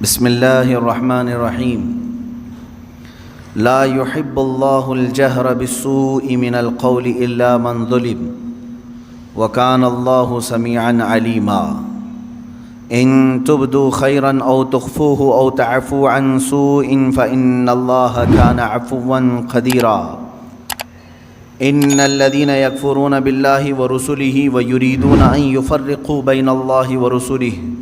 بسم اللہ الرحمن الرحیم لا يحب اللہ الجہر بالسوء من القول الا من ظلم وکان اللہ سمیعا علیما ان تبدوا خیرا او تخفوه او تعفوا عن سوء فإن اللہ کان عفوا قدیرا ان الذين يكفرون بالله ورسله ويريدون ان يفرقوا بين الله ورسله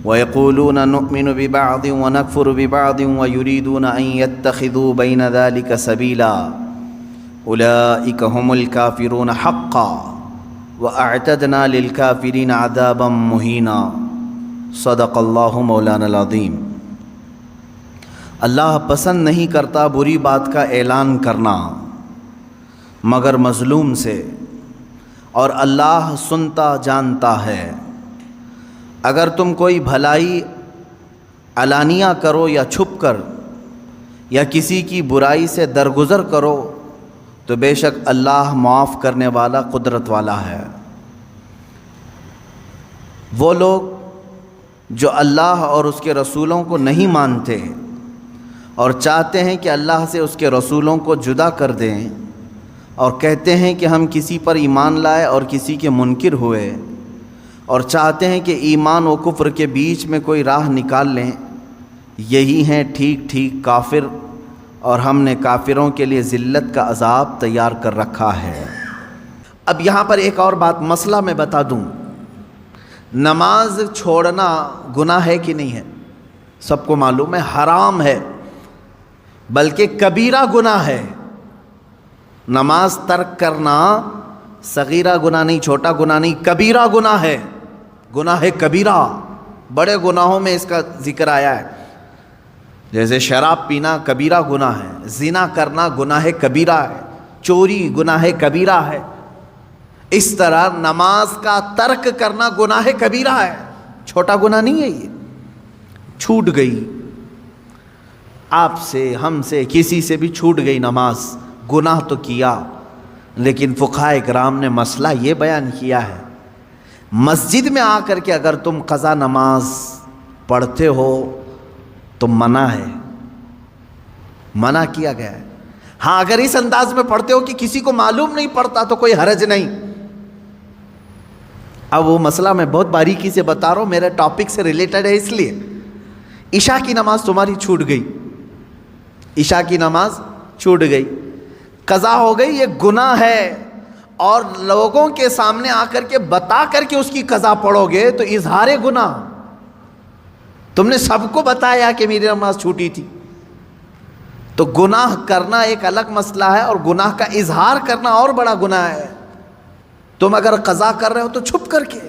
ويقولون نؤمن ببعض ونكفر ببعض ويريدون أن يتخذوا بين ذلك سبيلا أولئك هم الكافرون حقا وأعتدنا للكافرين عذابا مهينا صدق اللہ مولانا العظیم۔ اللہ پسند نہیں کرتا بری بات کا اعلان کرنا مگر مظلوم سے، اور اللہ سنتا جانتا ہے۔ اگر تم کوئی بھلائی علانیہ کرو یا چھپ کر یا کسی کی برائی سے درگزر کرو تو بے شک اللہ معاف کرنے والا قدرت والا ہے۔ وہ لوگ جو اللہ اور اس کے رسولوں کو نہیں مانتے اور چاہتے ہیں کہ اللہ سے اس کے رسولوں کو جدا کر دیں اور کہتے ہیں کہ ہم کسی پر ایمان لائے اور کسی کے منکر ہوئے اور چاہتے ہیں کہ ایمان و کفر کے بیچ میں کوئی راہ نکال لیں، یہی ہیں ٹھیک ٹھیک کافر، اور ہم نے کافروں کے لیے ذلت کا عذاب تیار کر رکھا ہے۔ اب یہاں پر ایک اور بات مسئلہ میں بتا دوں، نماز چھوڑنا گناہ ہے کہ نہیں ہے؟ سب کو معلوم ہے حرام ہے، بلکہ کبیرہ گناہ ہے۔ نماز ترک کرنا صغیرہ گناہ نہیں، چھوٹا گناہ نہیں، کبیرہ گناہ ہے، گناہ ہے کبیرہ۔ بڑے گناہوں میں اس کا ذکر آیا ہے، جیسے شراب پینا کبیرہ گناہ ہے، زنا کرنا گناہ کبیرہ ہے، چوری گناہ کبیرہ ہے۔ اس طرح نماز کا ترک کرنا گناہ کبیرہ ہے، چھوٹا گناہ نہیں ہے۔ یہ چھوٹ گئی آپ سے، ہم سے، کسی سے بھی چھوٹ گئی نماز، گناہ تو کیا، لیکن فقہاء کرام نے مسئلہ یہ بیان کیا ہے، مسجد میں آ کر کے اگر تم قضا نماز پڑھتے ہو تو منع ہے، منع کیا گیا ہے۔ ہاں اگر اس انداز میں پڑھتے ہو کہ کسی کو معلوم نہیں پڑتا تو کوئی حرج نہیں۔ اب وہ مسئلہ میں بہت باریکی سے بتا رہا ہوں، میرے ٹاپک سے ریلیٹڈ ہے، اس لیے عشاء کی نماز تمہاری چھوٹ گئی، عشاء کی نماز چھوٹ گئی، قضا ہو گئی، یہ گناہ ہے، اور لوگوں کے سامنے آ کر کے بتا کر کے اس کی قضا پڑھو گے تو اظہار گناہ۔ تم نے سب کو بتایا کہ میری نماز چھوٹی تھی، تو گناہ کرنا ایک الگ مسئلہ ہے اور گناہ کا اظہار کرنا اور بڑا گناہ ہے۔ تم اگر قضا کر رہے ہو تو چھپ کر کے،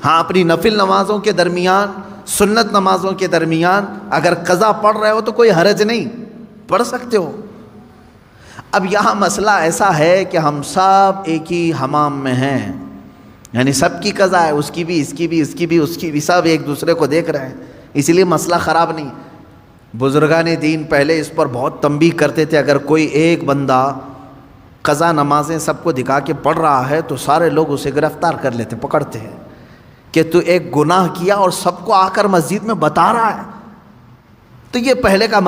ہاں اپنی نفل نمازوں کے درمیان، سنت نمازوں کے درمیان اگر قضا پڑھ رہے ہو تو کوئی حرج نہیں، پڑھ سکتے ہو۔ اب یہاں مسئلہ ایسا ہے کہ ہم سب ایک ہی حمام میں ہیں، یعنی سب کی قضا ہے، اس کی بھی، اس کی بھی، اس کی بھی، اس کی بھی، سب ایک دوسرے کو دیکھ رہے ہیں، اس لیے مسئلہ خراب نہیں۔ بزرگان دین پہلے اس پر بہت تنبیہ کرتے تھے، اگر کوئی ایک بندہ قضا نمازیں سب کو دکھا کے پڑھ رہا ہے تو سارے لوگ اسے گرفتار کر لیتے، پکڑتے ہیں کہ تو ایک گناہ کیا اور سب کو آ کر مسجد میں بتا رہا ہے۔ تو یہ پہلے کا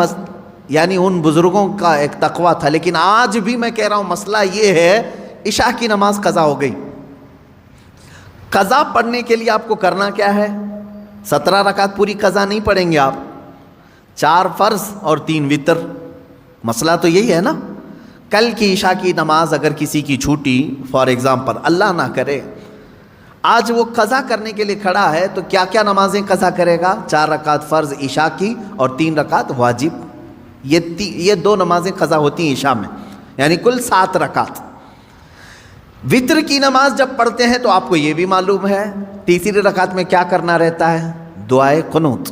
یعنی ان بزرگوں کا ایک تقویٰ تھا، لیکن آج بھی میں کہہ رہا ہوں مسئلہ یہ ہے، عشاء کی نماز قضا ہو گئی، قضا پڑھنے کے لیے آپ کو کرنا کیا ہے؟ 17 رکعت پوری قضا نہیں پڑھیں گے آپ، 4 فرض اور 3 وتر۔ مسئلہ تو یہی ہے نا۔ کل کی عشاء کی نماز اگر کسی کی چھوٹی، فار ایگزامپل اللہ نہ کرے، آج وہ قضا کرنے کے لیے کھڑا ہے تو کیا کیا نمازیں قضا کرے گا؟ 4 رکعت فرض عشاء کی اور 3 رکعت واجب، یہ 2 نمازیں قضا ہوتی ہیں عشاء میں، یعنی کل 7 رکعت۔ وتر کی نماز جب پڑھتے ہیں تو آپ کو یہ بھی معلوم ہے تیسری رکعت میں کیا کرنا رہتا ہے؟ دعائے قنوت۔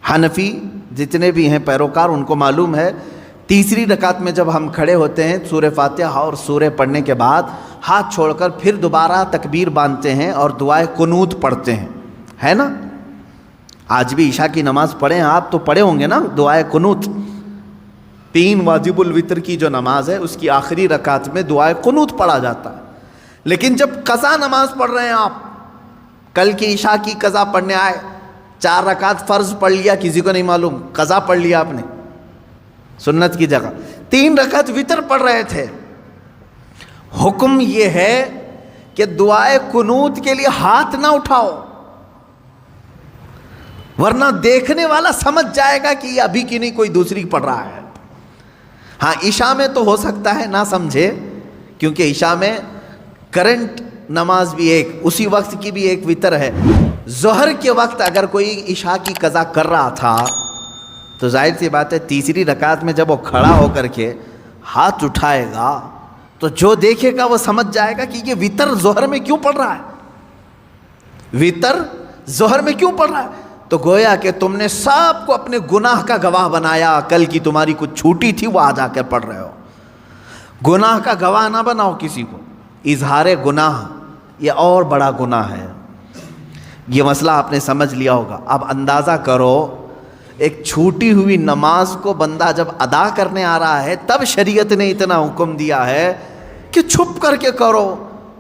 حنفی جتنے بھی ہیں پیروکار ان کو معلوم ہے، تیسری رکعت میں جب ہم کھڑے ہوتے ہیں سورہ فاتحہ اور سورہ پڑھنے کے بعد ہاتھ چھوڑ کر پھر دوبارہ تکبیر باندھتے ہیں اور دعائے قنوت پڑھتے ہیں، ہے نا؟ آج بھی عشاء کی نماز پڑھیں آپ تو پڑھے ہوں گے نا دعائے قنوت۔ 3 واجب الوتر کی جو نماز ہے اس کی آخری رکعت میں دعائے قنوت پڑھا جاتا ہے، لیکن جب قضا نماز پڑھ رہے ہیں آپ، کل کی عشاء کی قضا پڑھنے آئے 4 رکعت فرض پڑھ لیا، کسی کو نہیں معلوم، قضا پڑھ لیا آپ نے سنت کی جگہ، 3 رکعت وتر پڑھ رہے تھے. حکم یہ ہے کہ دعائے قنوت کے لیے ہاتھ نہ اٹھاؤ، ورنہ دیکھنے والا سمجھ جائے گا کہ یہ ابھی کی نہیں کوئی دوسری پڑھ رہا ہے. ہاں عشاء میں تو ہو سکتا ہے نہ سمجھے، کیونکہ عشاء میں کرنٹ نماز بھی ایک اسی وقت کی بھی ایک وتر ہے. ظہر کے وقت اگر کوئی عشاء کی قضا کر رہا تھا تو ظاہر سی بات ہے تیسری رکعت میں جب وہ کھڑا ہو کر کے ہاتھ اٹھائے گا تو جو دیکھے گا وہ سمجھ جائے گا کہ یہ وتر ظہر میں کیوں پڑھ رہا ہے، وتر ظہر میں کیوں پڑھ رہا ہے. تو گویا کہ تم نے سب کو اپنے گناہ کا گواہ بنایا، کل کی تمہاری کچھ چھوٹی تھی وہ آج آ کر پڑھ رہے ہو. گناہ کا گواہ نہ بناؤ کسی کو. اظہار گناہ یہ اور بڑا گناہ ہے. یہ مسئلہ آپ نے سمجھ لیا ہوگا. اب اندازہ کرو ایک چھوٹی ہوئی نماز کو بندہ جب ادا کرنے آ رہا ہے تب شریعت نے اتنا حکم دیا ہے کہ چھپ کر کے کرو.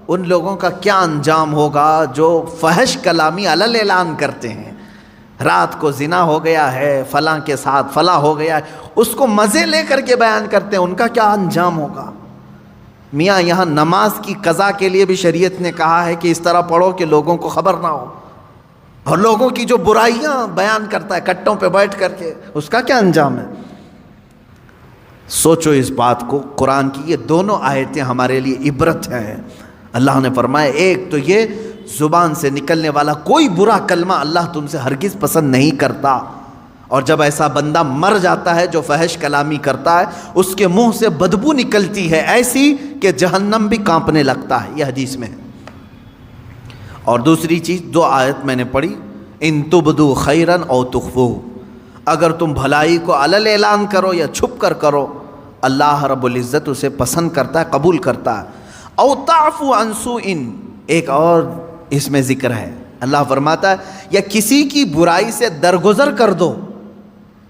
ان لوگوں کا کیا انجام ہوگا جو فحش کلامی علل اعلان کرتے ہیں، رات کو زنا ہو گیا ہے فلاں کے ساتھ، فلاں ہو گیا ہے، اس کو مزے لے کر کے بیان کرتے ہیں، ان کا کیا انجام ہوگا. میاں یہاں نماز کی قضا کے لیے بھی شریعت نے کہا ہے کہ اس طرح پڑھو کہ لوگوں کو خبر نہ ہو. اور لوگوں کی جو برائیاں بیان کرتا ہے کٹوں پہ بیٹھ کر کے، اس کا کیا انجام ہے. سوچو اس بات کو. قرآن کی یہ دونوں آیتیں ہمارے لیے عبرت ہیں. اللہ نے فرمایا ایک تو یہ زبان سے نکلنے والا کوئی برا کلمہ اللہ تم سے ہرگز پسند نہیں کرتا، اور جب ایسا بندہ مر جاتا ہے جو فحش کلامی کرتا ہے اس کے منہ سے بدبو نکلتی ہے ایسی کہ جہنم بھی کانپنے لگتا ہے. یہ حدیث میں ہے. اور دوسری چیز 2 آیت میں نے پڑھی، ان تبدو خیرا او تخفو، اگر تم بھلائی کو علل اعلان کرو یا چھپ کر کرو اللہ رب العزت اسے پسند کرتا ہے، قبول کرتا ہے. او تعفو عن سوء، ایک اور اس میں ذکر ہے. اللہ فرماتا ہے یا کسی کی برائی سے درگزر کر دو،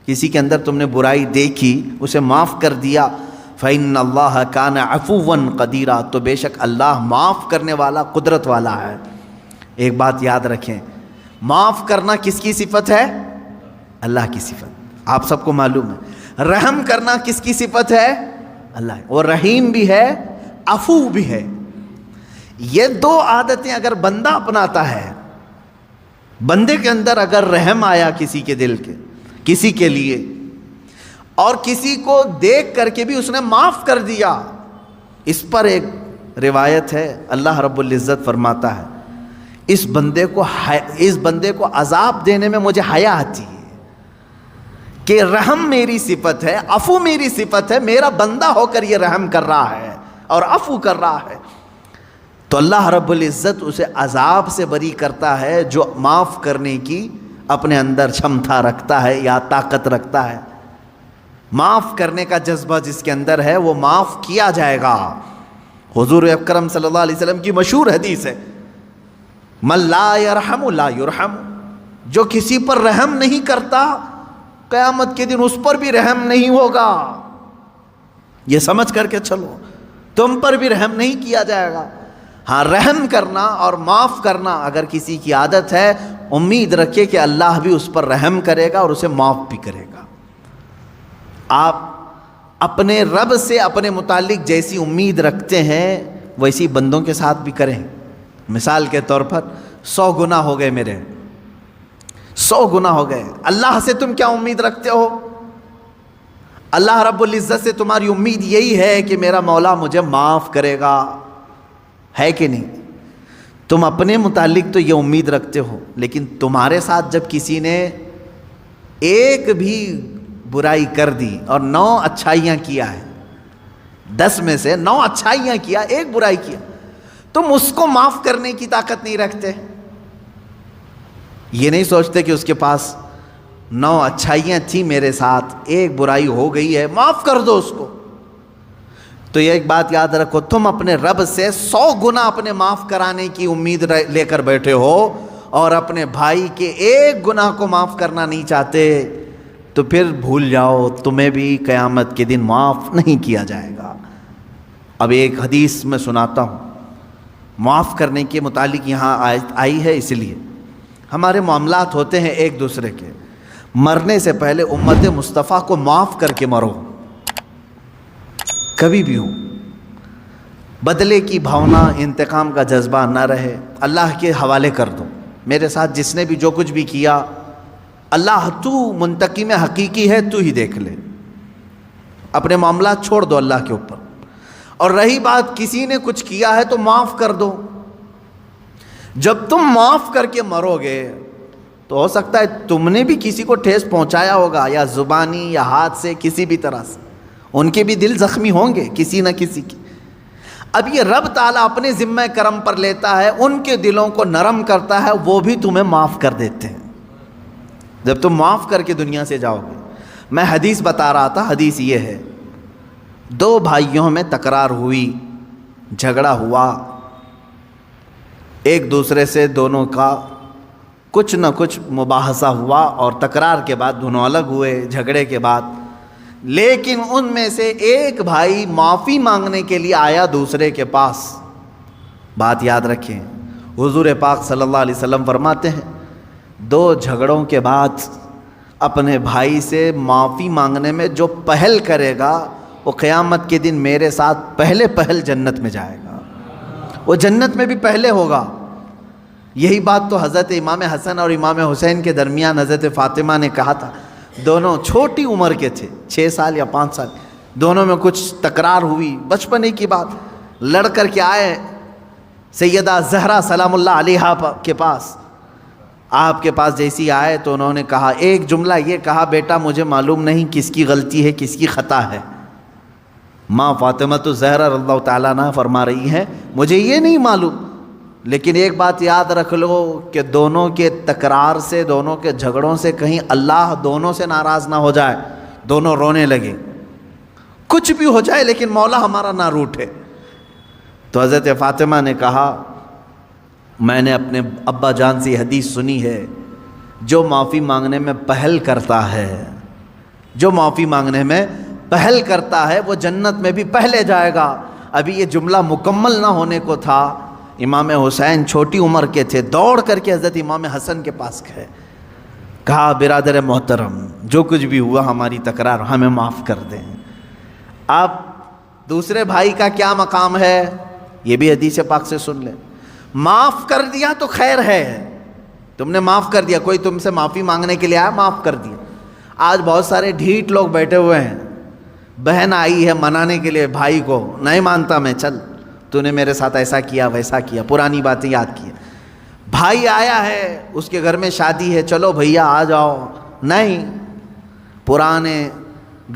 کسی کے اندر تم نے برائی دیکھی اسے معاف کر دیا. فإن اللہ کان عفوا قدیرا، تو بے شک اللہ معاف کرنے والا قدرت والا ہے. ایک بات یاد رکھیں، معاف کرنا کس کی صفت ہے؟ اللہ کی صفت. آپ سب کو معلوم ہے. رحم کرنا کس کی صفت ہے؟ اللہ. وہ رحیم بھی ہے عفو بھی ہے. یہ 2 عادتیں اگر بندہ اپناتا ہے، بندے کے اندر اگر رحم آیا کسی کے دل کے کسی کے لیے، اور کسی کو دیکھ کر کے بھی اس نے معاف کر دیا، اس پر ایک روایت ہے اللہ رب العزت فرماتا ہے اس بندے کو عذاب دینے میں مجھے حیا آتی ہے کہ رحم میری صفت ہے، عفو میری صفت ہے، میرا بندہ ہو کر یہ رحم کر رہا ہے اور عفو کر رہا ہے. تو اللہ رب العزت اسے عذاب سے بری کرتا ہے جو معاف کرنے کی اپنے اندر چھمتا رکھتا ہے یا طاقت رکھتا ہے. معاف کرنے کا جذبہ جس کے اندر ہے وہ معاف کیا جائے گا. حضور اکرم صلی اللہ علیہ وسلم کی مشہور حدیث ہے من لا یرحم لا یرحم، جو کسی پر رحم نہیں کرتا قیامت کے دن اس پر بھی رحم نہیں ہوگا. یہ سمجھ کر کے چلو، تم پر بھی رحم نہیں کیا جائے گا. ہاں رحم کرنا اور معاف کرنا اگر کسی کی عادت ہے، امید رکھے کہ اللہ بھی اس پر رحم کرے گا اور اسے معاف بھی کرے گا. آپ اپنے رب سے اپنے متعلق جیسی امید رکھتے ہیں ویسی بندوں کے ساتھ بھی کریں. مثال کے طور پر 100 گناہ ہو گئے میرے، 100 گناہ ہو گئے، اللہ سے تم کیا امید رکھتے ہو؟ اللہ رب العزت سے تمہاری امید یہی ہے کہ میرا مولا مجھے معاف کرے گا، ہے کہ نہیں؟ تم اپنے متعلق تو یہ امید رکھتے ہو، لیکن تمہارے ساتھ جب کسی نے ایک بھی برائی کر دی اور 9 اچھائیاں کیا ہے، 10 میں سے 9 اچھائیاں کیا، ایک برائی کیا، تم اس کو معاف کرنے کی طاقت نہیں رکھتے. یہ نہیں سوچتے کہ اس کے پاس 9 اچھائیاں تھیں میرے ساتھ، ایک برائی ہو گئی ہے، معاف کر دو اس کو. تو یہ ایک بات یاد رکھو، تم اپنے رب سے 100 گنا اپنے معاف کرانے کی امید لے کر بیٹھے ہو اور اپنے بھائی کے ایک گناہ کو معاف کرنا نہیں چاہتے، تو پھر بھول جاؤ تمہیں بھی قیامت کے دن معاف نہیں کیا جائے گا. اب ایک حدیث میں سناتا ہوں، معاف کرنے کے متعلق یہاں آئی ہے، اس لیے ہمارے معاملات ہوتے ہیں ایک دوسرے کے، مرنے سے پہلے امت مصطفیٰ کو معاف کر کے مرو، کبھی بھی ہو، بدلے کی بھاونا، انتقام کا جذبہ نہ رہے، اللہ کے حوالے کر دو۔ میرے ساتھ جس نے بھی جو کچھ بھی کیا، اللہ تو منتقم حقیقی ہے، تو ہی دیکھ لے، اپنے معاملات چھوڑ دو اللہ کے اوپر۔ اور رہی بات کسی نے کچھ کیا ہے تو معاف کر دو۔ جب تم معاف کر کے مرو گے تو ہو سکتا ہے تم نے بھی کسی کو ٹھیس پہنچایا ہوگا، یا زبانی یا ہاتھ سے، کسی بھی طرح سے، ان کے بھی دل زخمی ہوں گے کسی نہ کسی کی۔ اب یہ رب تعالیٰ اپنے ذمہ کرم پر لیتا ہے، ان کے دلوں کو نرم کرتا ہے، وہ بھی تمہیں معاف کر دیتے ہیں جب تم معاف کر کے دنیا سے جاؤ گے۔ میں حدیث بتا رہا تھا، حدیث یہ ہے، دو بھائیوں میں تکرار ہوئی، جھگڑا ہوا، ایک دوسرے سے دونوں کا کچھ نہ کچھ مباحثہ ہوا، اور تکرار کے بعد دونوں الگ ہوئے جھگڑے کے بعد، لیکن ان میں سے ایک بھائی معافی مانگنے کے لیے آیا دوسرے کے پاس۔ بات یاد رکھیں، حضور پاک صلی اللہ علیہ وسلم فرماتے ہیں، دو جھگڑوں کے بعد اپنے بھائی سے معافی مانگنے میں جو پہل کرے گا، وہ قیامت کے دن میرے ساتھ پہلے جنت میں جائے گا، وہ جنت میں بھی پہلے ہوگا۔ یہی بات تو حضرت امام حسن اور امام حسین کے درمیان حضرت فاطمہ نے کہا تھا۔ دونوں چھوٹی عمر کے تھے، 6 سال یا 5 سال، دونوں میں کچھ تکرار ہوئی، بچپنے کی بات، لڑ کر کے آئے سیدہ زہرا سلام اللہ علیہا کے پاس۔ آپ کے پاس جیسی آئے تو انہوں نے کہا، ایک جملہ یہ کہا، بیٹا مجھے معلوم نہیں کس کی غلطی ہے کس کی خطا ہے۔ ماں فاطمہ تو زہرا رضی اللہ تعالیٰ عنہا فرما رہی ہیں، مجھے یہ نہیں معلوم، لیکن ایک بات یاد رکھ لو کہ دونوں کے تکرار سے، دونوں کے جھگڑوں سے کہیں اللہ دونوں سے ناراض نہ ہو جائے، دونوں رونے لگے، کچھ بھی ہو جائے لیکن مولا ہمارا نہ روٹھے۔ تو حضرت فاطمہ نے کہا، میں نے اپنے ابا جان سے حدیث سنی ہے، جو معافی مانگنے میں پہل کرتا ہے، جو معافی مانگنے میں پہل کرتا ہے وہ جنت میں بھی پہلے جائے گا۔ ابھی یہ جملہ مکمل نہ ہونے کو تھا، امام حسین چھوٹی عمر کے تھے، دوڑ کر کے حضرت امام حسن کے پاس گئے، کہا برادر محترم جو کچھ بھی ہوا ہماری تکرار ہمیں معاف کر دیں۔ اب دوسرے بھائی کا کیا مقام ہے یہ بھی حدیث پاک سے سن لیں۔ معاف کر دیا تو خیر ہے، تم نے معاف کر دیا، کوئی تم سے معافی مانگنے کے لیے آیا، معاف کر دیا۔ آج بہت سارے ڈھیٹ لوگ بیٹھے ہوئے ہیں، بہن آئی ہے منانے کے لیے بھائی کو، نہیں مانتا میں، چل تو نے میرے ساتھ ایسا کیا ویسا کیا، پرانی باتیں یاد کی۔ بھائی آیا ہے، اس کے گھر میں شادی ہے، چلو بھیا آ جاؤ، نہیں، پرانے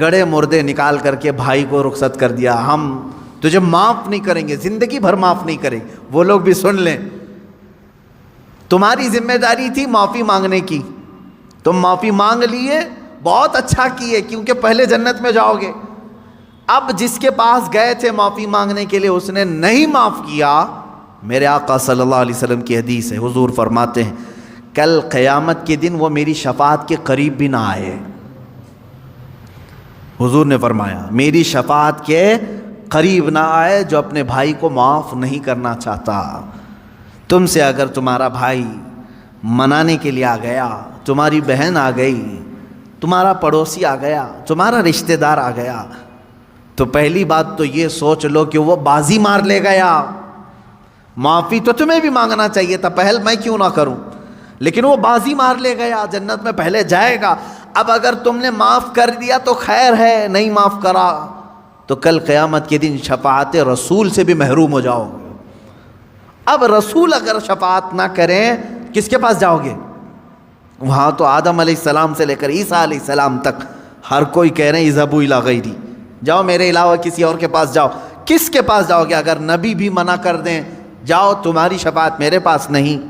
گڑے مردے نکال کر کے بھائی کو رخصت کر دیا، ہم تجھے معاف نہیں کریں گے، زندگی بھر معاف نہیں کریں گے۔ وہ لوگ بھی سن لیں، تمہاری ذمہ داری تھی معافی مانگنے کی، تم معافی مانگ لیے، بہت اچھا کیے، کیونکہ پہلے جنت میں جاؤ گے۔ اب جس کے پاس گئے تھے معافی مانگنے کے لیے، اس نے نہیں معاف کیا، میرے آقا صلی اللہ علیہ وسلم کی حدیث ہے، حضور فرماتے ہیں کل قیامت کے دن وہ میری شفاعت کے قریب بھی نہ آئے۔ حضور نے فرمایا میری شفاعت کے قریب نہ آئے جو اپنے بھائی کو معاف نہیں کرنا چاہتا۔ تم سے اگر تمہارا بھائی منانے کے لیے آ گیا، تمہاری بہن آ گئی، تمہارا پڑوسی آ گیا، تمہارا رشتہ دار آ گیا، تو پہلی بات تو یہ سوچ لو کہ وہ بازی مار لے گیا۔ معافی تو تمہیں بھی مانگنا چاہیے تھا، پہل میں کیوں نہ کروں، لیکن وہ بازی مار لے گیا، جنت میں پہلے جائے گا۔ اب اگر تم نے معاف کر دیا تو خیر ہے، نہیں معاف کرا تو کل قیامت کے دن شفاعت رسول سے بھی محروم ہو جاؤ گے۔ اب رسول اگر شفاعت نہ کریں کس کے پاس جاؤ گے؟ وہاں تو آدم علیہ السلام سے لے کر عیسیٰ علیہ السلام تک ہر کوئی کہہ رہے ہیں اذهبوا الی غیری، جاؤ میرے علاوہ کسی اور کے پاس جاؤ۔ کس کے پاس جاؤ گے؟ اگر نبی بھی منع کر دیں جاؤ تمہاری شفاعت میرے پاس نہیں۔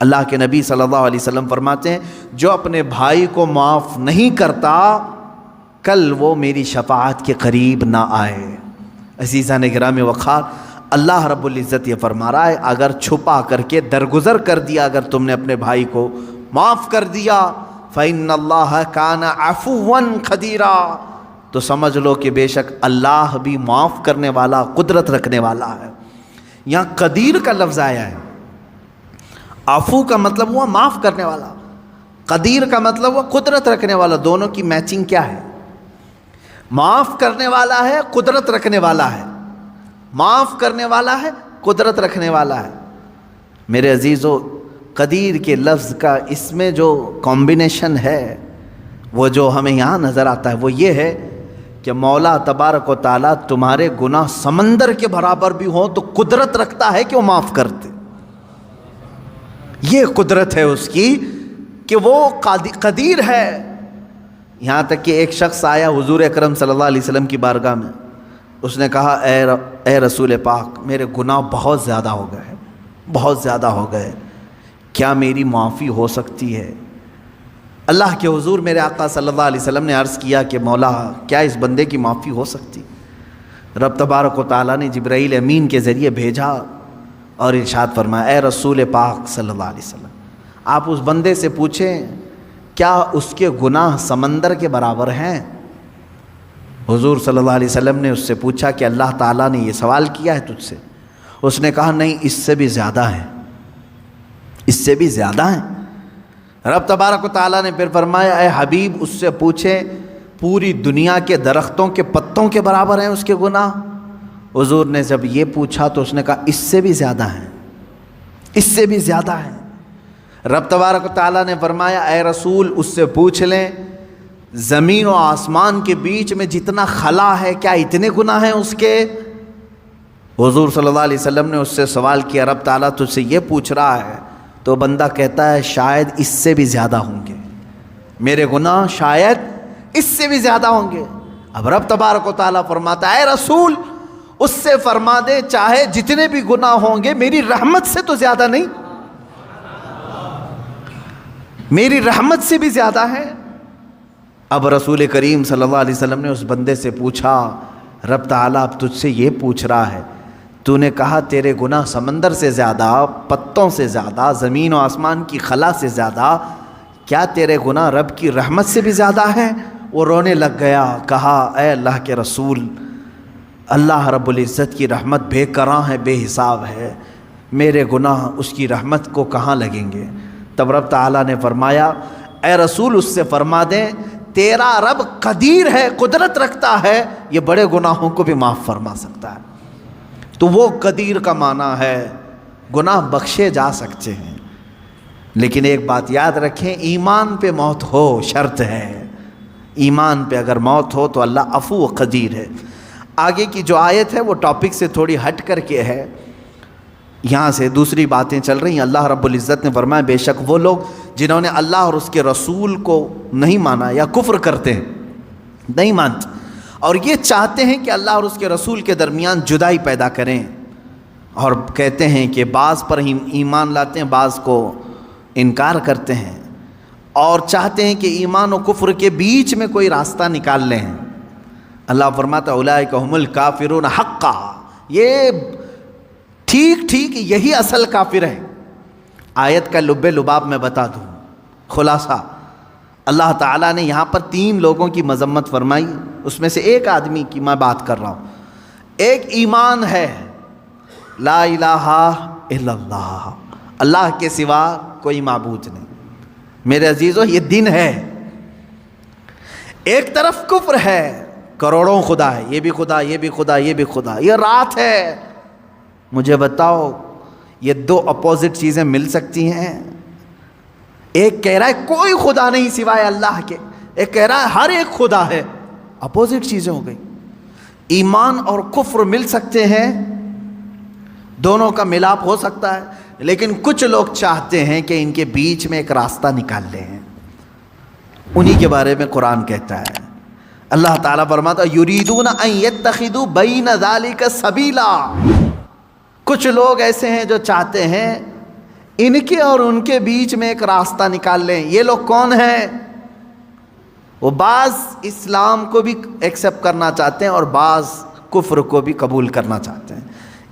اللہ کے نبی صلی اللہ علیہ وسلم فرماتے ہیں جو اپنے بھائی کو معاف نہیں کرتا کل وہ میری شفاعت کے قریب نہ آئے۔ عزیزان گرامی وقار، اللہ رب العزت یہ فرما رہا ہے اگر چھپا کر کے درگزر کر دیا، اگر تم نے اپنے بھائی کو معاف کر دیا فَإِنَّ اللَّهَ كَانَ عَفُوًّا قَدِيرًا، تو سمجھ لو کہ بے شک اللہ بھی معاف کرنے والا، قدرت رکھنے والا ہے۔ یہاں قدیر کا لفظ آیا ہے، عفو کا مطلب ہوا معاف کرنے والا، قدیر کا مطلب ہوا قدرت رکھنے والا. دونوں کی میچنگ کیا ہے؟ معاف کرنے والا ہے، قدرت رکھنے والا ہے. معاف کرنے والا ہے، قدرت رکھنے والا ہے. میرے عزیزو، قدیر کے لفظ کا اس میں جو کمبینیشن ہے وہ جو ہمیں یہاں نظر آتا ہے وہ یہ ہے کہ مولا تبارک و تعالیٰ تمہارے گناہ سمندر کے برابر بھی ہوں تو قدرت رکھتا ہے کہ وہ معاف کرتے. یہ قدرت ہے اس کی کہ وہ قدیر ہے. یہاں تک کہ ایک شخص آیا حضور اکرم صلی اللہ علیہ وسلم کی بارگاہ میں، اس نے کہا اے رسول پاک، میرے گناہ بہت زیادہ ہو گئے، بہت زیادہ ہو گئے، کیا میری معافی ہو سکتی ہے؟ اللہ کے حضور میرے آقا صلی اللہ علیہ وسلم نے عرض کیا کہ مولا کیا اس بندے کی معافی ہو سکتی؟ رب تبارک و تعالیٰ نے جبرائیل امین کے ذریعے بھیجا اور ارشاد فرمایا، اے رسول پاک صلی اللہ علیہ وسلم، آپ اس بندے سے پوچھیں کیا اس کے گناہ سمندر کے برابر ہیں؟ حضور صلی اللہ علیہ وسلم نے اس سے پوچھا کہ اللہ تعالیٰ نے یہ سوال کیا ہے تجھ سے؟ اس نے کہا نہیں، اس سے بھی زیادہ ہیں، اس سے بھی زیادہ ہیں. رب تبارک و تعالیٰ نے پھر فرمایا، اے حبیب اس سے پوچھیں پوری دنیا کے درختوں کے پتوں کے برابر ہیں اس کے گناہ؟ حضور نے جب یہ پوچھا تو اس نے کہا اس سے بھی زیادہ ہیں، اس سے بھی زیادہ ہیں. رب تبارک و تعالیٰ نے فرمایا، اے رسول اس سے پوچھ لیں زمین و آسمان کے بیچ میں جتنا خلا ہے کیا اتنے گناہ ہیں اس کے؟ حضور صلی اللہ علیہ وسلم نے اس سے سوال کیا، رب تعالیٰ تجھ سے یہ پوچھ رہا ہے؟ تو بندہ کہتا ہے شاید اس سے بھی زیادہ ہوں گے، میرے گناہ شاید اس سے بھی زیادہ ہوں گے. اب رب تبارک و تعالیٰ فرماتا ہے، اے رسول اس سے فرما دے چاہے جتنے بھی گناہ ہوں گے میری رحمت سے تو زیادہ نہیں، میری رحمت سے بھی زیادہ ہے. اب رسول کریم صلی اللہ علیہ وسلم نے اس بندے سے پوچھا، رب تعالیٰ اب تجھ سے یہ پوچھ رہا ہے، تو نے کہا تیرے گناہ سمندر سے زیادہ، پتوں سے زیادہ، زمین و آسمان کی خلا سے زیادہ، کیا تیرے گناہ رب کی رحمت سے بھی زیادہ ہیں؟ وہ رونے لگ گیا، کہا اے اللہ کے رسول، اللہ رب العزت کی رحمت بے کراں ہے، بے حساب ہے، میرے گناہ اس کی رحمت کو کہاں لگیں گے؟ تب رب تعالیٰ نے فرمایا، اے رسول اس سے فرما دیں تیرا رب قدیر ہے، قدرت رکھتا ہے، یہ بڑے گناہوں کو بھی معاف فرما سکتا ہے. تو وہ قدیر کا معنی ہے گناہ بخشے جا سکتے ہیں، لیکن ایک بات یاد رکھیں، ایمان پہ موت ہو شرط ہے. ایمان پہ اگر موت ہو تو اللہ عفو و قدیر ہے. آگے کی جو آیت ہے وہ ٹاپک سے تھوڑی ہٹ کر کے ہے، یہاں سے دوسری باتیں چل رہی ہیں. اللہ رب العزت نے فرمایا بے شک وہ لوگ جنہوں نے اللہ اور اس کے رسول کو نہیں مانا یا کفر کرتے ہیں، نہیں مانتے، اور یہ چاہتے ہیں کہ اللہ اور اس کے رسول کے درمیان جدائی پیدا کریں، اور کہتے ہیں کہ بعض پر ایمان لاتے ہیں، بعض کو انکار کرتے ہیں، اور چاہتے ہیں کہ ایمان و کفر کے بیچ میں کوئی راستہ نکال لیں. اللہ فرماتا اولئک هم الکافرون حقا، یہ ٹھیک یہی اصل کافر ہیں. آیت کا لب لباب میں بتا دوں، خلاصہ اللہ تعالیٰ نے یہاں پر 3 لوگوں کی مذمت فرمائی، اس میں سے ایک آدمی کی میں بات کر رہا ہوں. ایک ایمان ہے لا الہ الا اللہ، اللہ کے سوا کوئی معبود نہیں. میرے عزیزو یہ دن ہے. ایک طرف کفر ہے، کروڑوں خدا ہے، یہ بھی خدا، یہ بھی خدا، یہ بھی خدا، یہ رات ہے. مجھے بتاؤ یہ 2 اپوزٹ چیزیں مل سکتی ہیں؟ ایک کہہ رہا ہے کوئی خدا نہیں سوائے اللہ کے، ایک کہہ رہا ہے ہر ایک خدا ہے. اپوزٹ چیزیں ہو گئی. ایمان اور کفر مل سکتے ہیں، دونوں کا ملاپ ہو سکتا ہے، لیکن کچھ لوگ چاہتے ہیں کہ ان کے بیچ میں ایک راستہ نکال لیں. انہی کے بارے میں قرآن کہتا ہے، اللہ تعالیٰ فرماتا یریدون ان یتخذوا بین ذلک سبیلا. کچھ لوگ ایسے ہیں جو چاہتے ہیں ان کے اور ان کے بیچ میں ایک راستہ نکال لیں. یہ لوگ کون ہیں؟ وہ بعض اسلام کو بھی ایکسیپٹ کرنا چاہتے ہیں اور بعض کفر کو بھی قبول کرنا چاہتے ہیں.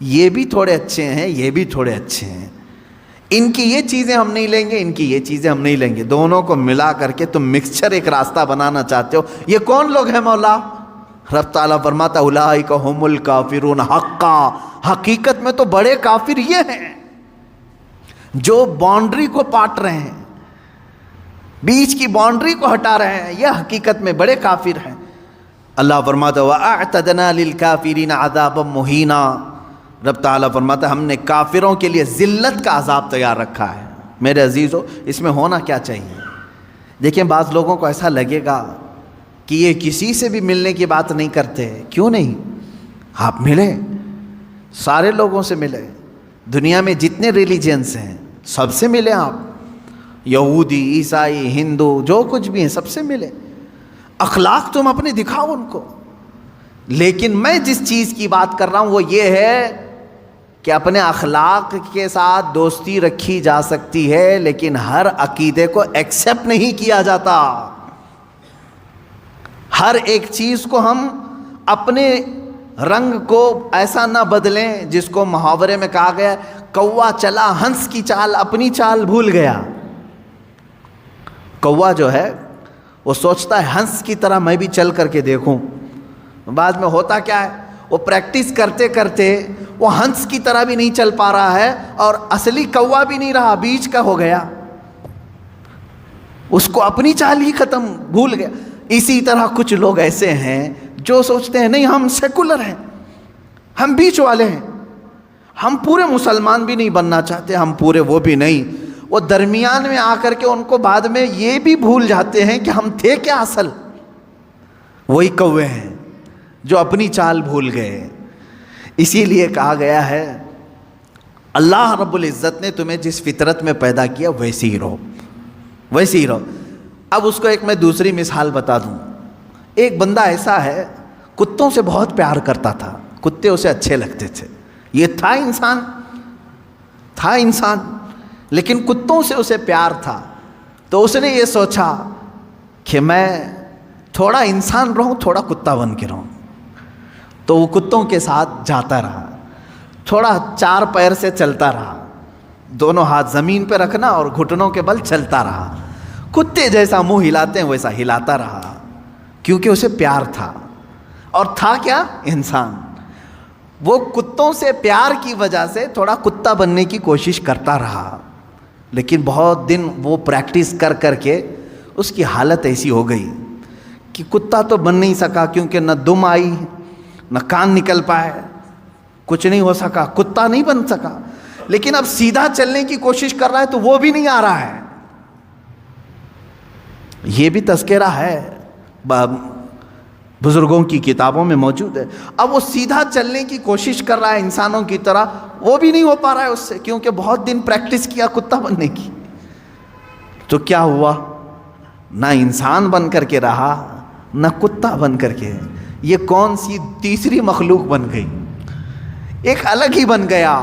یہ بھی تھوڑے اچھے ہیں، یہ بھی تھوڑے اچھے ہیں. ان کی یہ چیزیں ہم نہیں لیں گے، ان کی یہ چیزیں ہم نہیں لیں گے، دونوں کو ملا کر کے تم مکسچر ایک راستہ بنانا چاہتے ہو. یہ کون لوگ ہیں مولا؟ رب تعالیٰ فرماتا اولئک هم الکافرون حقا، حقیقت میں تو بڑے کافر یہ ہیں. جو باؤنڈری کو پاٹ رہے ہیں، بیچ کی باؤنڈری کو ہٹا رہے ہیں، یہ حقیقت میں بڑے کافر ہیں۔ اللہ فرماتا ہے وَأَعْتَدْنَا لِلْكَافِرِينَ عَذَابًا مُهِينًا، رب تعالیٰ فرماتا ہے ہم نے کافروں کے لیے ذلت کا عذاب تیار رکھا ہے۔ میرے عزیزو، اس میں ہونا کیا چاہیے؟ دیکھیں بعض لوگوں کو ایسا لگے گا کہ یہ کسی سے بھی ملنے کی بات نہیں کرتے، کیوں نہیں؟ آپ ملیں، سارے لوگوں سے ملیں، دنیا میں جتنے ریلیجنس ہیں سب سے ملیں، آپ یہودی، عیسائی، ہندو، جو کچھ بھی ہیں سب سے ملیں، اخلاق تم اپنے دکھاؤ ان کو۔ لیکن میں جس چیز کی بات کر رہا ہوں وہ یہ ہے کہ اپنے اخلاق کے ساتھ دوستی رکھی جا سکتی ہے، لیکن ہر عقیدے کو ایکسیپٹ نہیں کیا جاتا۔ ہر ایک چیز کو ہم اپنے رنگ کو ایسا نہ بدلیں جس کو محاورے میں کہا گیا کوا چلا ہنس کی چال، اپنی چال بھول گیا۔ کوا جو ہے وہ سوچتا ہے ہنس کی طرح میں بھی چل کر کے دیکھوں، بعد میں ہوتا کیا ہے وہ پریکٹس کرتے کرتے وہ ہنس کی طرح بھی نہیں چل پا رہا ہے اور اصلی کوا بھی نہیں رہا، بیچ کا ہو گیا، اس کو اپنی چال ہی ختم، بھول گیا۔ اسی طرح کچھ لوگ ایسے ہیں جو سوچتے ہیں نہیں ہم سیکولر ہیں، ہم بیچ والے ہیں، ہم پورے مسلمان بھی نہیں بننا چاہتے، ہم پورے وہ بھی نہیں، وہ درمیان میں آ کر کے ان کو بعد میں یہ بھی بھول جاتے ہیں کہ ہم تھے کیا اصل، وہی کوے ہیں جو اپنی چال بھول گئے۔ اسی لیے کہا گیا ہے اللہ رب العزت نے تمہیں جس فطرت میں پیدا کیا ویسے ہی رہو، ویسے ہی رہو۔ اب اس کو ایک میں دوسری مثال بتا دوں۔ ایک بندہ ایسا ہے کتوں سے بہت پیار کرتا تھا، کتے اسے اچھے لگتے تھے، یہ تھا انسان لیکن کتوں سے اسے پیار تھا، تو اس نے یہ سوچا کہ میں تھوڑا انسان رہوں تھوڑا کتا بن کے رہوں، تو وہ کتوں کے ساتھ جاتا رہا، تھوڑا چار پیر سے چلتا رہا، دونوں ہاتھ زمین پہ رکھنا اور گھٹنوں کے بل چلتا رہا، کتے جیسا منہ ہلاتے ہیں ویسا ہلاتا رہا، کیونکہ اسے پیار تھا، اور تھا کیا؟ انسان۔ وہ کتوں سے پیار کی وجہ سے تھوڑا کتا بننے کی کوشش کرتا رہا، لیکن بہت دن وہ پریکٹس کر کر کے اس کی حالت ایسی ہو گئی کہ کتا تو بن نہیں سکا، کیونکہ نہ دم آئی نہ کان نکل پائے، کچھ نہیں ہو سکا، کتا نہیں بن سکا۔ لیکن اب سیدھا چلنے کی کوشش کر رہا ہے تو وہ بھی نہیں آ رہا ہے، یہ بھی تذکرہ ہے بزرگوں کی کتابوں میں موجود ہے۔ اب وہ سیدھا چلنے کی کوشش کر رہا ہے انسانوں کی طرح، وہ بھی نہیں ہو پا رہا ہے اس سے، کیونکہ بہت دن پریکٹس کیا کتا بننے کی۔ تو کیا ہوا؟ نہ انسان بن کر کے رہا نہ کتا بن کر کے، یہ کون سی تیسری مخلوق بن گئی، ایک الگ ہی بن گیا۔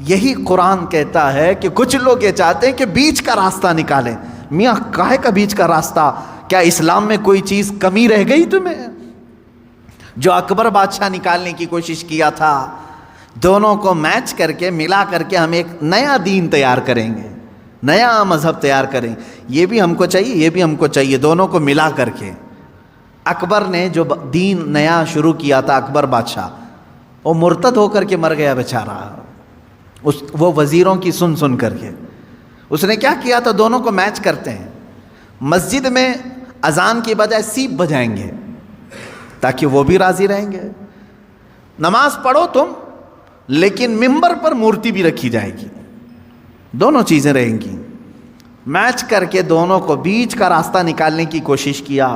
یہی قرآن کہتا ہے کہ کچھ لوگ یہ چاہتے ہیں کہ بیچ کا راستہ نکالیں۔ میاں کاہے کا بیچ کا راستہ؟ کیا اسلام میں کوئی چیز کمی رہ گئی تمہیں؟ جو اکبر بادشاہ نکالنے کی کوشش کیا تھا، دونوں کو میچ کر کے ملا کر کے ہم ایک نیا دین تیار کریں گے، نیا مذہب تیار کریں، یہ بھی ہم کو چاہیے یہ بھی ہم کو چاہیے، دونوں کو ملا کر کے۔ اکبر نے جو دین نیا شروع کیا تھا، اکبر بادشاہ، وہ مرتد ہو کر کے مر گیا بیچارہ، وہ وزیروں کی سن کر کے۔ اس نے کیا کیا تھا؟ دونوں کو میچ کرتے ہیں، مسجد میں اذان کی بجائے سیپ بجائیں گے تاکہ وہ بھی راضی رہیں گے، نماز پڑھو تم لیکن ممبر پر مورتی بھی رکھی جائے گی، دونوں چیزیں رہیں گی۔ میچ کر کے دونوں کو بیچ کا راستہ نکالنے کی کوشش کیا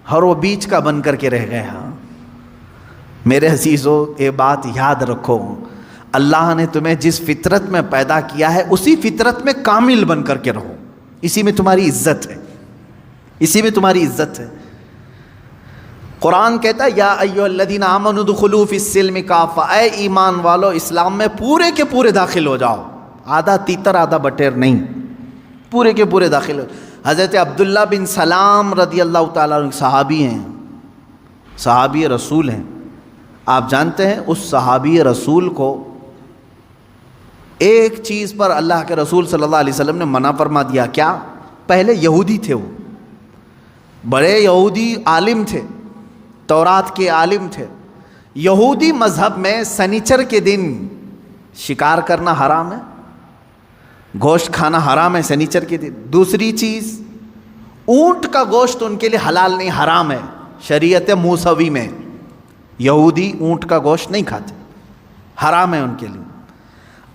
اور وہ بیچ کا بن کر کے رہ گیا۔ میرے عزیزو، یہ بات یاد رکھو، اللہ نے تمہیں جس فطرت میں پیدا کیا ہے اسی فطرت میں کامل بن کر کے رہو، اسی میں تمہاری عزت ہے، اسی میں تمہاری عزت ہے۔ قرآن کہتا ہے یا ایھا الذین آمنوا ادخلوا فی السلم کافہ، اے ایمان والو اسلام میں پورے کے پورے داخل ہو جاؤ، آدھا تیتر آدھا بٹیر نہیں، پورے کے پورے داخل ہو۔ حضرت عبداللہ بن سلام رضی اللہ تعالیٰ عنہ صحابی ہیں، صحابی رسول ہیں۔ آپ جانتے ہیں اس صحابی رسول کو ایک چیز پر اللہ کے رسول صلی اللہ علیہ وسلم نے منع فرما دیا، کیا؟ پہلے یہودی تھے، وہ بڑے یہودی عالم تھے، تورات کے عالم تھے۔ یہودی مذہب میں سنیچر کے دن شکار کرنا حرام ہے، گوشت کھانا حرام ہے سنیچر کے دن. دوسری چیز، اونٹ کا گوشت ان کے لیے حلال نہیں، حرام ہے شریعت موسوی میں. یہودی اونٹ کا گوشت نہیں کھاتے، حرام ہے ان کے لیے.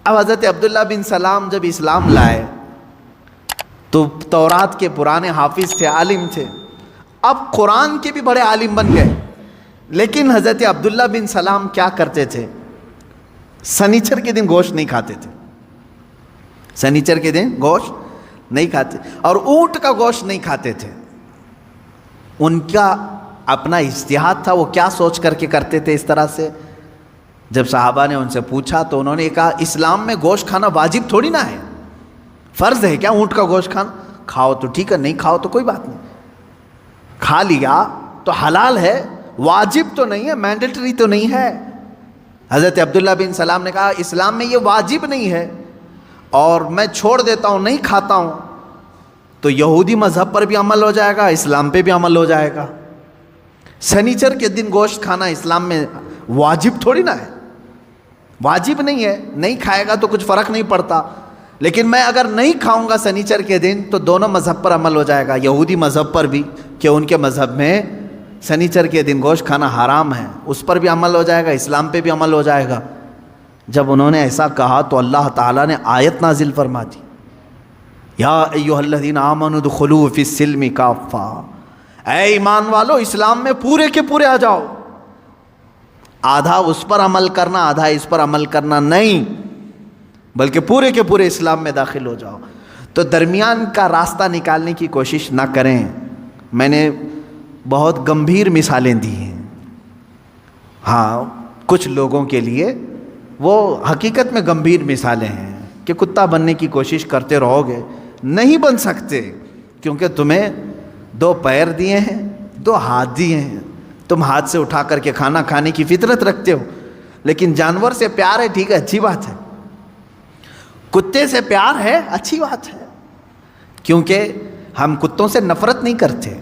اب حضرت عبداللہ بن سلام جب اسلام لائے تو تورات کے پرانے حافظ تھے، عالم تھے. اب قرآن کے بھی بڑے عالم بن گئے. لیکن حضرت عبداللہ بن سلام کیا کرتے تھے؟ سنیچر کے دن گوشت نہیں کھاتے تھے. سنیچر کے دن گوشت نہیں کھاتے، اور اونٹ کا گوشت نہیں کھاتے تھے. ان کا اپنا اجتہاد تھا، وہ کیا سوچ کر کے کرتے تھے اس طرح سے. جب صحابہ نے ان سے پوچھا تو انہوں نے کہا اسلام میں گوشت کھانا واجب تھوڑی نہ ہے، فرض ہے کیا اونٹ کا گوشت کھانا؟ کھاؤ تو ٹھیک ہے، نہیں کھاؤ تو کوئی بات نہیں. کھا لیا تو حلال ہے، واجب تو نہیں ہے، مینڈیٹری تو نہیں ہے. حضرت عبداللہ بن سلام نے کہا اسلام میں یہ واجب نہیں ہے اور میں چھوڑ دیتا ہوں، نہیں کھاتا ہوں، تو یہودی مذہب پر بھی عمل ہو جائے گا، اسلام پہ بھی عمل ہو جائے گا. سنیچر کے دن گوشت کھانا اسلام میں واجب تھوڑی نہ ہے، واجب نہیں ہے. نہیں کھائے گا تو کچھ فرق نہیں پڑتا، لیکن میں اگر نہیں کھاؤں گا سنیچر کے دن تو دونوں مذہب پر عمل ہو جائے گا، یہودی مذہب پر بھی کہ ان کے مذہب میں سنیچر کے دن گوشت کھانا حرام ہے، اس پر بھی عمل ہو جائے گا، اسلام پہ بھی عمل ہو جائے گا. جب انہوں نے ایسا کہا تو اللہ تعالیٰ نے آیت نازل فرما دی، یا ایھا الذین آمنوا ادخلوا فی السلم کافہ، اے ایمان والو اسلام میں پورے کے پورے آ جاؤ. آدھا اس پر عمل کرنا، آدھا اس پر عمل کرنا نہیں، بلکہ پورے کے پورے اسلام میں داخل ہو جاؤ. تو درمیان کا راستہ نکالنے کی کوشش نہ کریں. میں نے بہت گمبھیر مثالیں دی ہیں. ہاں کچھ لوگوں کے لیے وہ حقیقت میں گمبھیر مثالیں ہیں کہ کتا بننے کی کوشش کرتے رہو گے، نہیں بن سکتے، کیونکہ تمہیں 2 پیر دیے ہیں، 2 ہاتھ دیے ہیں. تم ہاتھ سے اٹھا کر کے کھانا کھانے کی فطرت رکھتے ہو، لیکن جانور سے پیار ہے، ٹھیک ہے، اچھی بات ہے. کتے سے پیار ہے، اچھی بات ہے، کیونکہ ہم کتوں سے نفرت نہیں کرتے.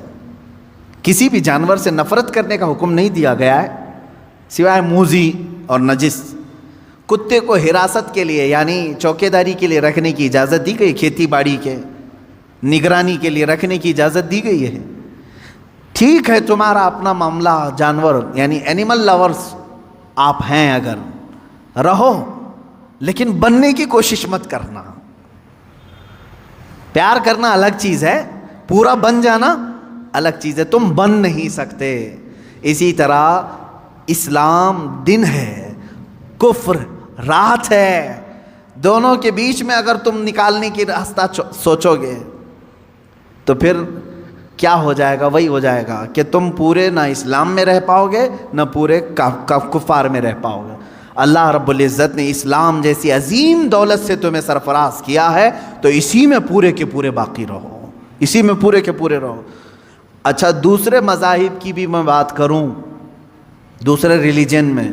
کسی بھی جانور سے نفرت کرنے کا حکم نہیں دیا گیا ہے سوائے موذی اور نجس. کتے کو حراست کے لیے یعنی چوکیداری کے لیے رکھنے کی اجازت دی گئی، کھیتی باڑی کے نگرانی کے لیے رکھنے کی اجازت دی گئی ہے. ٹھیک ہے تمہارا اپنا معاملہ، جانور یعنی اینیمل لورز آپ ہیں، اگر رہو، لیکن بننے کی کوشش مت کرنا. پیار کرنا الگ چیز ہے، پورا بن جانا الگ چیز ہے. تم بن نہیں سکتے. اسی طرح اسلام دن ہے، کفر رات ہے. دونوں کے بیچ میں اگر تم نکالنے کی راستہ سوچو گے تو پھر کیا ہو جائے گا؟ وہی ہو جائے گا کہ تم پورے نہ اسلام میں رہ پاؤ گے نہ پورے کفار میں رہ پاؤ گے. اللہ رب العزت نے اسلام جیسی عظیم دولت سے تمہیں سرفراز کیا ہے تو اسی میں پورے کے پورے باقی رہو، اسی میں پورے کے پورے رہو. اچھا دوسرے مذاہب کی بھی میں بات کروں، دوسرے ریلیجن میں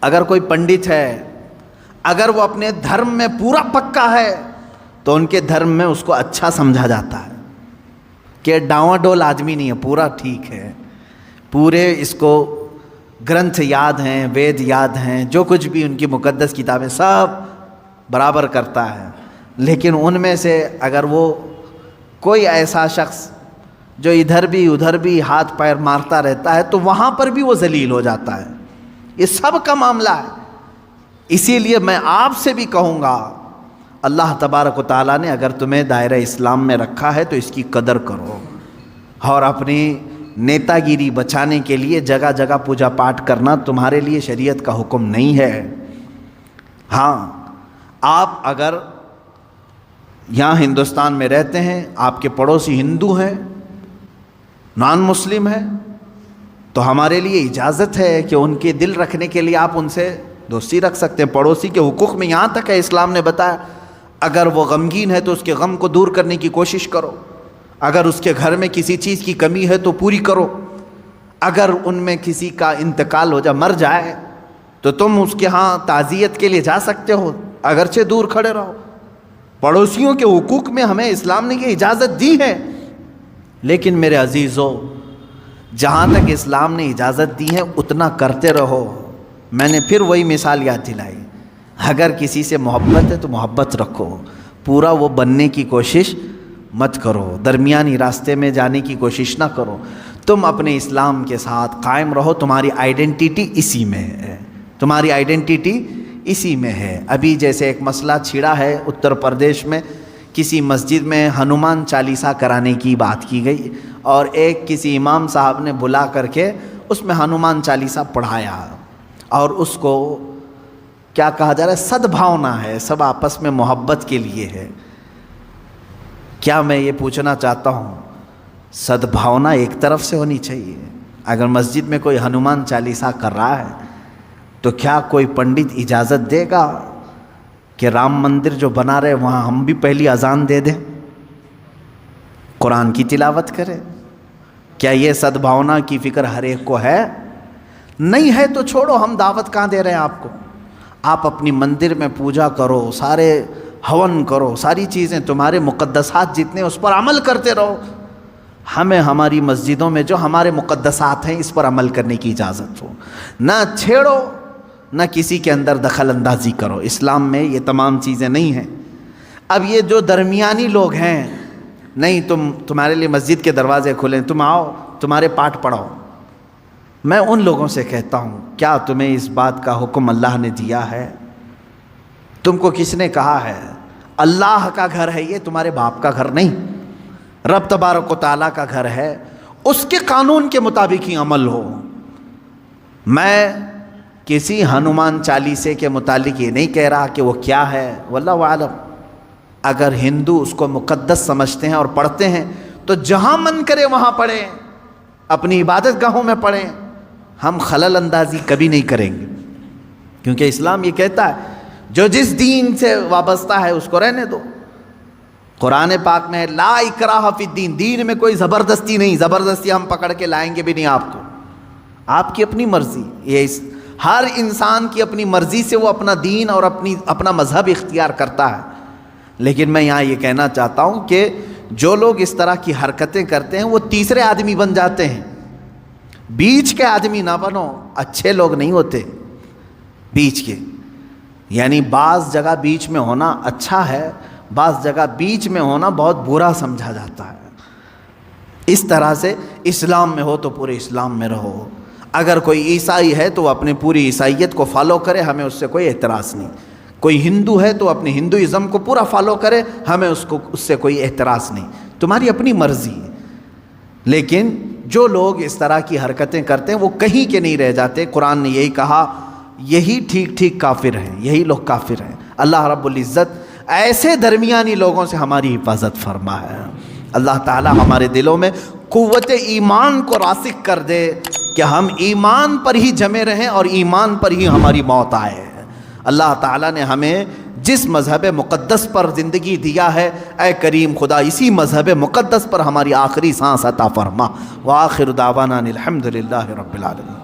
اگر کوئی پنڈت ہے، اگر وہ اپنے دھرم میں پورا پکا ہے تو ان کے دھرم میں اس کو اچھا سمجھا جاتا ہے کہ ڈاواں ڈول آدمی نہیں ہے، پورا ٹھیک ہے، پورے اس کو گرنتھ یاد ہیں، وید یاد ہیں، جو کچھ بھی ان کی مقدس کتابیں سب برابر کرتا ہے. لیکن ان میں سے اگر وہ کوئی ایسا شخص جو ادھر بھی ادھر بھی ہاتھ پیر مارتا رہتا ہے تو وہاں پر بھی وہ ذلیل ہو جاتا ہے. یہ سب کا معاملہ ہے. اسی لیے میں آپ سے بھی کہوں گا، اللہ تبارک و تعالیٰ نے اگر تمہیں دائرہ اسلام میں رکھا ہے تو اس کی قدر کرو، اور اپنی نیتا گیری بچانے کے لیے جگہ جگہ پوجا پاٹ کرنا تمہارے لیے شریعت کا حکم نہیں ہے. ہاں آپ اگر یہاں ہندوستان میں رہتے ہیں، آپ کے پڑوسی ہندو ہیں، نان مسلم ہیں، تو ہمارے لیے اجازت ہے کہ ان کے دل رکھنے کے لیے آپ ان سے دوستی رکھ سکتے ہیں. پڑوسی کے حقوق میں یہاں تک ہے، اسلام نے بتایا اگر وہ غمگین ہے تو اس کے غم کو دور کرنے کی کوشش کرو، اگر اس کے گھر میں کسی چیز کی کمی ہے تو پوری کرو، اگر ان میں کسی کا انتقال ہو جائے، مر جائے، تو تم اس کے ہاں تعزیت کے لیے جا سکتے ہو، اگرچہ دور کھڑے رہو. پڑوسیوں کے حقوق میں ہمیں اسلام نے یہ اجازت دی ہے. لیکن میرے عزیزو، جہاں تک اسلام نے اجازت دی ہے اتنا کرتے رہو. میں نے پھر وہی مثال یاد دلائی، اگر کسی سے محبت ہے تو محبت رکھو، پورا وہ بننے کی کوشش مت کرو، درمیانی راستے میں جانے کی کوشش نہ کرو. تم اپنے اسلام کے ساتھ قائم رہو. تمہاری آئیڈینٹی اسی میں ہے، تمہاری آئیڈینٹی اسی میں ہے. ابھی جیسے ایک مسئلہ چھڑا ہے اتر پردیش میں، کسی مسجد میں ہنومان چالیسا کرانے کی بات کی گئی اور ایک کسی امام صاحب نے بلا کر کے اس میں ہنومان چالیسا پڑھایا اور اس کو کیا کہا جا رہا ہے، صدبھاونا ہے، سب آپس میں محبت کے لیے ہے. کیا میں یہ پوچھنا چاہتا ہوں، صدبھاونا ایک طرف سے ہونی چاہیے؟ اگر مسجد میں کوئی ہنومان چالیسا کر رہا ہے تو کیا کوئی پنڈت اجازت دے گا کہ رام مندر جو بنا رہے وہاں ہم بھی پہلی اذان دے دیں، قرآن کی تلاوت کریں؟ کیا یہ صدبھاونا کی فکر ہر ایک کو ہے؟ نہیں ہے تو چھوڑو، ہم دعوت کہاں دے رہے ہیں آپ کو. آپ اپنی مندر میں پوجا کرو، سارے ہون کرو، ساری چیزیں تمہارے مقدسات جتنے اس پر عمل کرتے رہو. ہمیں ہماری مسجدوں میں جو ہمارے مقدسات ہیں اس پر عمل کرنے کی اجازت ہو. نہ چھیڑو، نہ کسی کے اندر دخل اندازی کرو. اسلام میں یہ تمام چیزیں نہیں ہیں. اب یہ جو درمیانی لوگ ہیں، نہیں تمہارے لیے مسجد کے دروازے کھلیں، تم آؤ تمہارے پاٹ پڑھو. میں ان لوگوں سے کہتا ہوں، کیا تمہیں اس بات کا حکم اللہ نے دیا ہے؟ تم کو کس نے کہا ہے؟ اللہ کا گھر ہے یہ، تمہارے باپ کا گھر نہیں. رب تبارک و تعالیٰ کا گھر ہے، اس کے قانون کے مطابق ہی عمل ہو. میں کسی ہنومان چالیسے کے متعلق یہ نہیں کہہ رہا کہ وہ کیا ہے، واللہ اعلم. اگر ہندو اس کو مقدس سمجھتے ہیں اور پڑھتے ہیں تو جہاں من کرے وہاں پڑھیں، اپنی عبادت گاہوں میں پڑھیں. ہم خلل اندازی کبھی نہیں کریں گے، کیونکہ اسلام یہ کہتا ہے جو جس دین سے وابستہ ہے اس کو رہنے دو. قرآن پاک میں لا اکراہ فی الدین، دین میں کوئی زبردستی نہیں. زبردستی ہم پکڑ کے لائیں گے بھی نہیں آپ کو. آپ کی اپنی مرضی، یہ ہر انسان کی اپنی مرضی سے وہ اپنا دین اور اپنا مذہب اختیار کرتا ہے. لیکن میں یہاں یہ کہنا چاہتا ہوں کہ جو لوگ اس طرح کی حرکتیں کرتے ہیں وہ تیسرے آدمی بن جاتے ہیں. بیچ کے آدمی نہ بنو، اچھے لوگ نہیں ہوتے بیچ کے. یعنی بعض جگہ بیچ میں ہونا اچھا ہے، بعض جگہ بیچ میں ہونا بہت برا سمجھا جاتا ہے. اس طرح سے اسلام میں ہو تو پورے اسلام میں رہو. اگر کوئی عیسائی ہے تو وہ اپنے پوری عیسائیت کو فالو کرے، ہمیں اس سے کوئی اعتراض نہیں. کوئی ہندو ہے تو اپنے ہندوازم کو پورا فالو کرے، ہمیں اس سے کوئی اعتراض نہیں. تمہاری اپنی مرضی ہے. لیکن جو لوگ اس طرح کی حرکتیں کرتے ہیں وہ کہیں کے نہیں رہ جاتے. قرآن نے یہی کہا، یہی ٹھیک کافر ہیں، یہی لوگ کافر ہیں. اللہ رب العزت ایسے درمیانی لوگوں سے ہماری حفاظت فرما ہے. اللہ تعالی ہمارے دلوں میں قوت ایمان کو راسخ کر دے کہ ہم ایمان پر ہی جمے رہیں اور ایمان پر ہی ہماری موت آئے. اللہ تعالیٰ نے ہمیں جس مذہب مقدس پر زندگی دیا ہے، اے کریم خدا اسی مذہب مقدس پر ہماری آخری سانس عطا فرما. وآخر دعوانا الحمد للہ رب العالمین.